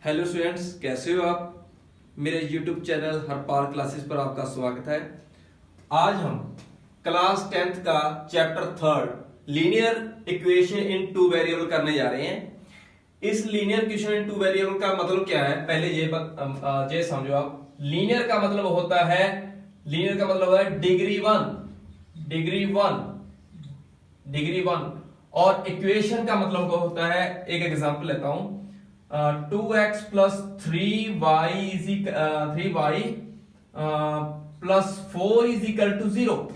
Hello students, कैसे हो आप। मेरे यूट्यूब चैनल हरपाल क्लासेस पर आपका स्वागत है। आज हम क्लास 10th का chapter 3 linear equation in two variable करने जा रहे हैं। इस linear equation in two variable का मतलब क्या है, पहले ये समझो आप। लीनियर का मतलब होता है डिग्री वन और इक्वेशन का मतलब होता है, एक एग्जांपल लेता हूं, 2x plus 3y plus 4 is equal to 0।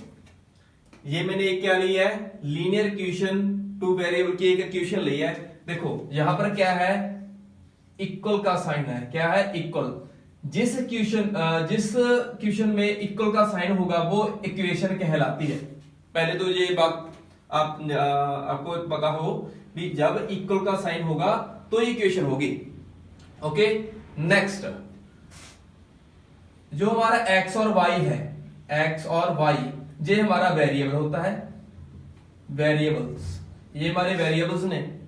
ये मैंने क्या लिया है, लीनियर इक्वेशन टू वेरिएबल की एक इक्वेशन ली है। देखो यहां पर क्या है, इक्वल का साइन है। क्या है, इक्वल। जिस इक्वेशन में इक्वल का साइन होगा वो इक्वेशन कहलाती है। पहले तो ये बात आपको पता हो कि जब इक्वल का साइन होगा तो इक्वेशन होगी। ओके, नेक्स्ट जो हमारा x और y है, x और y ये हमारा वेरिएबल होता है, वेरिएबल्स, ये हमारे वेरिएबल्स ने।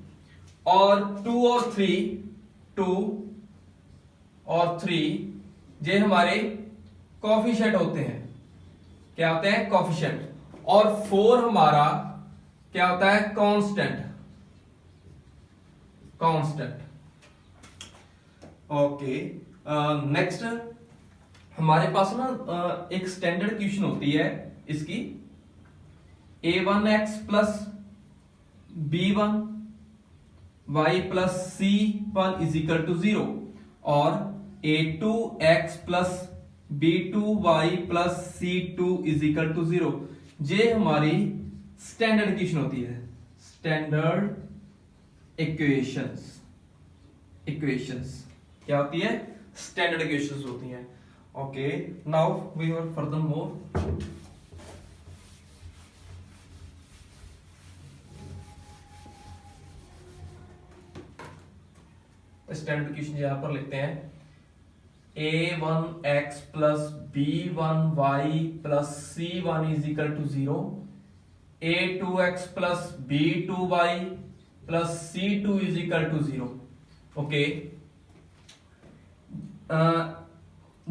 और 2 और 3 ये हमारे कोफिशिएंट होते हैं। क्या होते हैं, कोफिशिएंट। और 4 हमारा क्या होता है, कांस्टेंट। ओके, नेक्स्ट हमारे पास ना एक स्टैंडर्ड इक्वेशन होती है इसकी, a1x plus b1y plus c1 is equal to 0 और a2x plus b2y plus c2 is equal to 0। ये हमारी स्टैंडर्ड इक्वेशन होती है, स्टैंडर्ड इक्वेशंस क्या होती है, स्टैंडर्ड इक्वेशंस होती हैं। Okay, now we are further more. Standard equation यहां पर लेते हैं, a1x plus b1y plus c1 is equal to 0, a2x plus b2y plus c2 is equal to 0। Okay,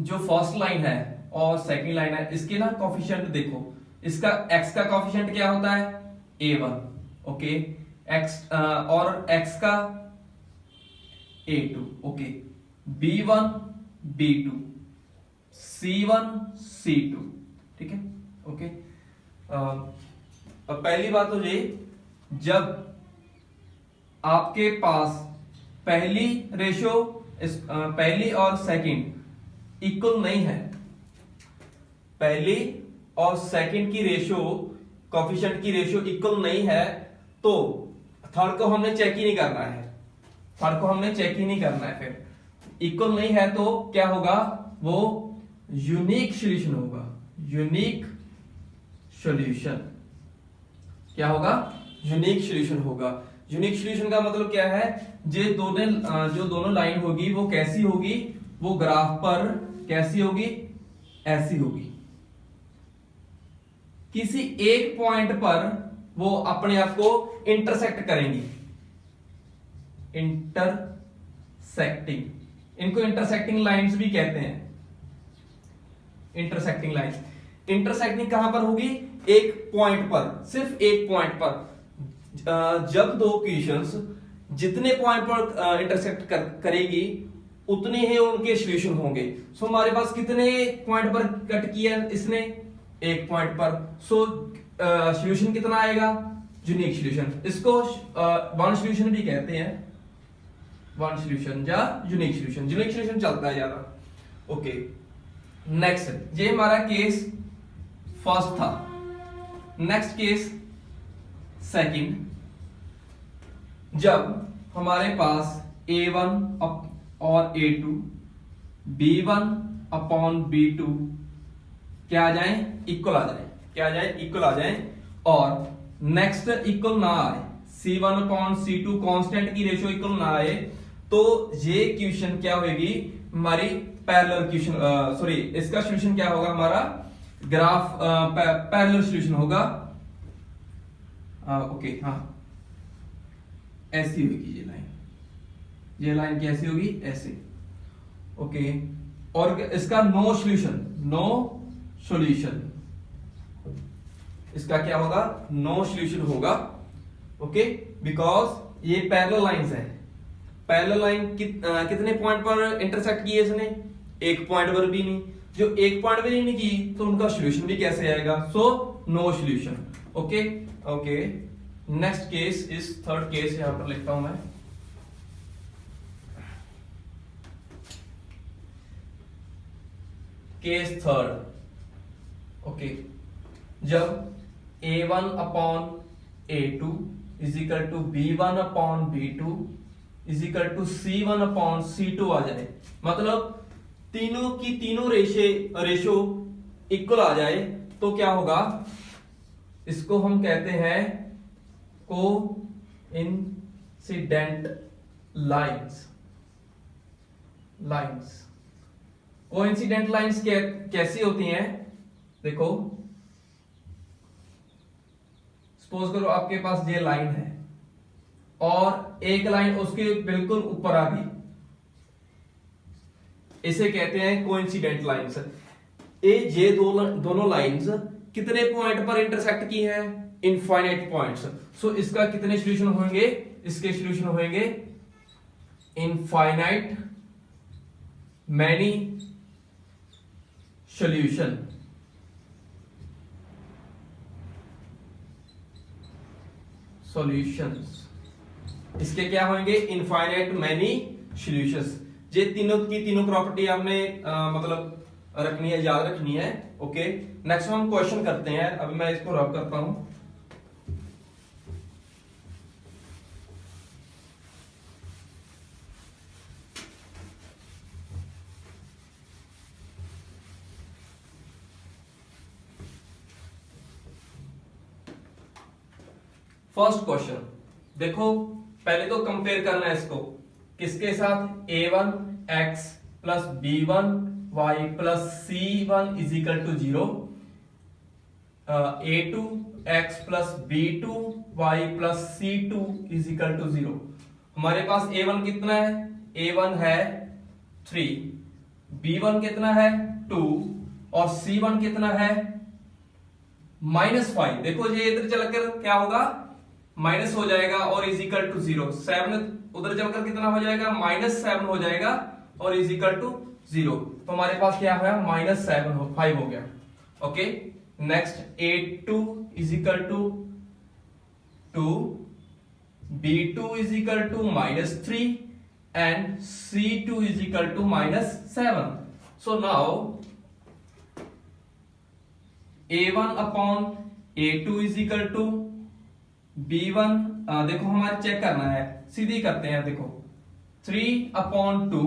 जो फर्स्ट लाइन है और सेकंड लाइन है, इसके ना कोफिशिएंट देखो। इसका x का कोफिशिएंट क्या होता है, a1। ओके, x और x का a2। Okay, b1 b2 c1 c2, ठीक है। ओके, अब पहली बात तो ये, जब आपके पास पहली और सेकंड इक्वल नहीं है, पहली और सेकंड की रेशियो, कोफिशिएंट की रेशियो इक्वल नहीं है, तो थर्ड को हमने चेक ही नहीं करना है। फिर इक्वल नहीं है तो क्या होगा, वो यूनिक सॉल्यूशन होगा। क्या होगा, यूनिक सॉल्यूशन होगा। यूनिक सॉल्यूशन का मतलब क्या है, जो दोनों लाइन होगी वो कैसी होगी, वो ग्राफ पर कैसी होगी, ऐसी होगी। किसी एक पॉइंट पर वो अपने आप को इंटरसेक्ट करेंगी, इनको इंटरसेक्टिंग लाइंस भी कहते हैं। इंटरसेक्टिंग कहां पर होगी, एक पॉइंट पर, सिर्फ एक पॉइंट पर। जब दो इक्वेशंस जितने पॉइंट पर इंटरसेक्ट करेगी उतने ही उनके सॉल्यूशन होंगे। सो हमारे पास कितने पॉइंट पर कट किया इसने, एक पॉइंट पर। सो सॉल्यूशन कितना आएगा, यूनिक सॉल्यूशन। इसको वन सॉल्यूशन भी कहते हैं, वन सॉल्यूशन या यूनिक सॉल्यूशन चलता है ज्यादा। ओके, नेक्स्ट ये हमारा केस फर्स्ट था। नेक्स्ट केस सेकंड, जब हमारे पास a1 और a2 b1 अपॉन b2 क्या आ जाए, इक्वल आ जाए। और नेक्स्ट इक्वल ना आए, c1 अपॉन c2 कांस्टेंट की रेशियो इक्वल ना आए, तो ये इक्वेशन क्या होगी, हमारी पैरेलल इक्वेशन, सॉरी, इसका सॉल्यूशन क्या होगा, हमारा ग्राफ पैरेलल सॉल्यूशन होगा। ओके, हाँ, ऐसी होगी ये लाइन, ये लाइन कैसी होगी, ऐसे। ओके, और इसका नो सॉल्यूशन, नो सॉल्यूशन, इसका क्या होगा, नो सॉल्यूशन होगा। ओके, बिकॉज ये पैरेलल लाइंस है। पैरेलल लाइन कितने पॉइंट पर इंटरसेक्ट की है इसने, एक पॉइंट पर भी नहीं। जो एक पॉइंट पर ही नहीं की तो उनका सॉल्यूशन भी कैसे आएगा, so no solution. Okay okay, next case is third case, यहां पर लिखता हूं मैं। Case third. ओके, जब a1 upon a2 is equal to b1 upon b2 is equal to c1 upon c2 आ जाए, मतलब तीनों की तीनों रेशो इक्वल आ जाए, तो क्या होगा, इसको हम कहते हैं को इंसिडेंट लाइंस। कोइंसिडेंट लाइंस कैसी होती हैं, देखो सपोज करो आपके पास ये लाइन है और एक लाइन उसके बिल्कुल ऊपर आ गई, इसे कहते हैं कोइंसिडेंट लाइंस। ये दोनों लाइंस कितने पॉइंट पर इंटरसेक्ट की है, इनफाइनाइट पॉइंट्स। सो इसका कितने सॉल्यूशन होंगे, इसके सॉल्यूशन होंगे इनफाइनाइट मैनी सॉल्यूशंस। इसके क्या होंगे, इनफाइनाइट मैनी सॉल्यूशंस। ये तीनों की तीनों प्रॉपर्टी आपने मतलब रखनी है, याद रखनी है। ओके, नेक्स्ट हम क्वेश्चन करते हैं। अभी मैं इसको रब करता हूं। फर्स्ट क्वेश्चन देखो, पहले तो कंपेयर करना है इसको किसके साथ, a1 x plus b1 y plus c1 is equal to 0, a2 x plus b2 y plus c2 is equal to 0। हमारे पास a1 कितना है, a1 है 3, b1 कितना है 2 और c1 कितना है -5। देखो ये इधर चलकर क्या होगा, माइनस हो जाएगा और इज इक्वल टू 0। 7 उधर चलकर कितना हो जाएगा, -7 हो जाएगा और इज इक्वल टू 0। तो हमारे पास क्या है, -5 हो गया। Okay, next a2 is equal to 2, b2 is equal to -3 and c2 is equal to -7। So now a1 upon a2 is equal to b1, देखो हमारे चेक करना है, सीधी करते हैं। देखो 3 अपॉन 2,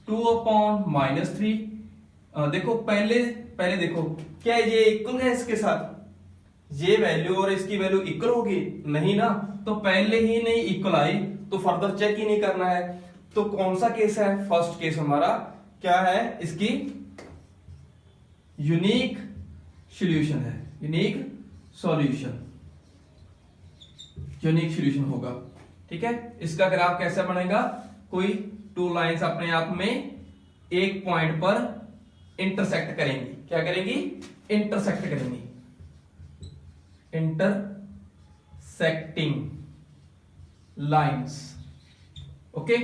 2 अपॉन -3। देखो पहले देखो क्या ये इक्वल है इसके साथ, ये वैल्यू और इसकी वैल्यू इक्वल होगी, नहीं ना। तो पहले ही नहीं इक्वल आई तो फर्दर चेक ही नहीं करना है। तो कौन सा केस है, फर्स्ट केस हमारा क्या है, इसकी यूनिक सॉल्यूशन है, यूनिक सॉल्यूशन होगा। ठीक है, इसका ग्राफ कैसा बनेगा, कोई टू लाइंस अपने आप में एक पॉइंट पर इंटरसेक्ट करेंगी। क्या करेंगी, इंटरसेक्ट करेंगी, इंटरसेक्टिंग लाइंस। ओके,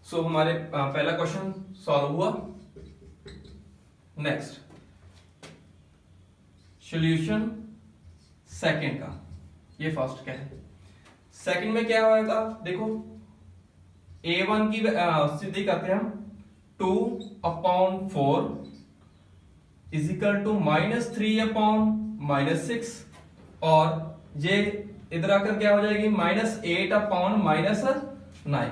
सो हमारे पहला क्वेश्चन सॉल्व हुआ। नेक्स्ट सॉल्यूशन सेकंड का, ये फर्स्ट क्या है, सेकंड में क्या होगा, देखो a1 की सीधी करते हैं हम, 2 upon 4 is equal to -3 upon -6 और ये इधर आकर क्या हो जाएगी, -8 अपॉन -9।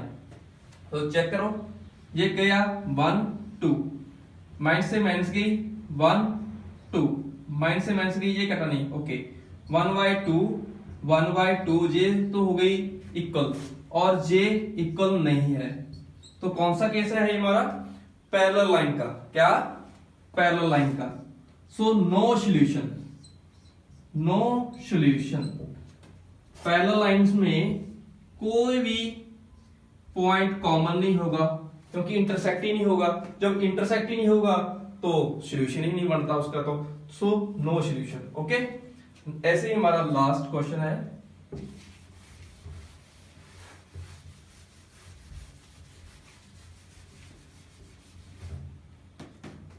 तो चेक करो, ये गया 1 2, माइनस से माइनस गई 1 2, माइनस से माइनस गई, ये कटा नहीं। ओके, 1/2 जे तो हो गई इक्वल और जे इक्वल नहीं है। तो कौन सा केस है हमारा, पैरेलल लाइन का। क्या, पैरेलल लाइन का। So no solution, no solution. Parallel lines में कोई भी पॉइंट कॉमन नहीं होगा, क्योंकि इंटरसेक्ट ही नहीं होगा। जब इंटरसेक्ट ही नहीं होगा तो सॉल्यूशन ही नहीं बनता उसका, तो सो नो सॉल्यूशन। ओके, ऐसे ही हमारा लास्ट क्वेश्चन है।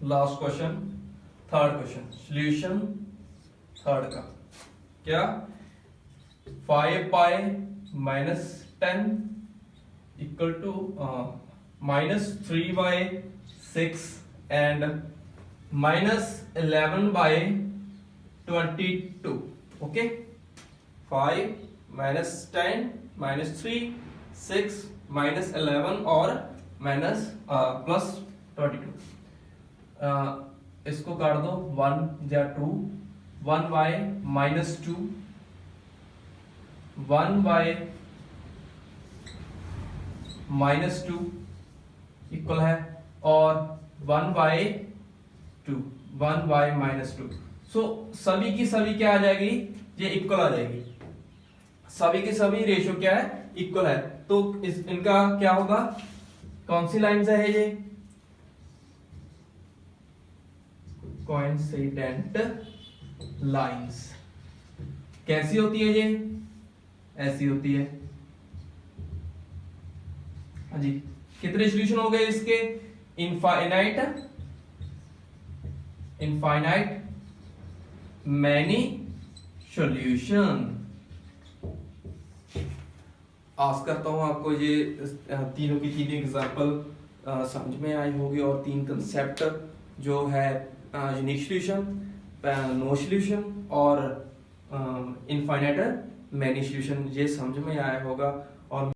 Last question, third question, solution third का क्या, 5 pi minus 10 equal to minus 3 by 6 and minus 11 by 22। Okay, 5 minus 10 minus 3 6 minus 11 और माइनस प्लस 22। इसको काट दो, 1 या 2, 1 bye minus 2, 1 bye minus 2 equal है, और 1 बाय 2, 1 बाय माइनस 2। सो सभी की सभी क्या आ जाएगी, ये इक्वल आ जाएगी। सभी की सभी रेशियो क्या है, इक्वल है। तो इनका क्या होगा, कौन सी लाइन से है ये, कोइंसिडेंट लाइंस। कैसी होती है ये, ऐसी होती है। हाँ जी, कितने सॉल्यूशन हो गए इसके, इनफाइनाइट, इनफाइनाइट मैनी सॉल्यूशन। आस करता हूं आपको ये तीनों की तीन एग्जांपल समझ में आई होगी, और तीन कंसेप्ट जो है यूनिक सॉल्यूशन, नो सॉल्यूशन और इनफाइनाइट मैनी सॉल्यूशन, ये समझ में आया होगा। और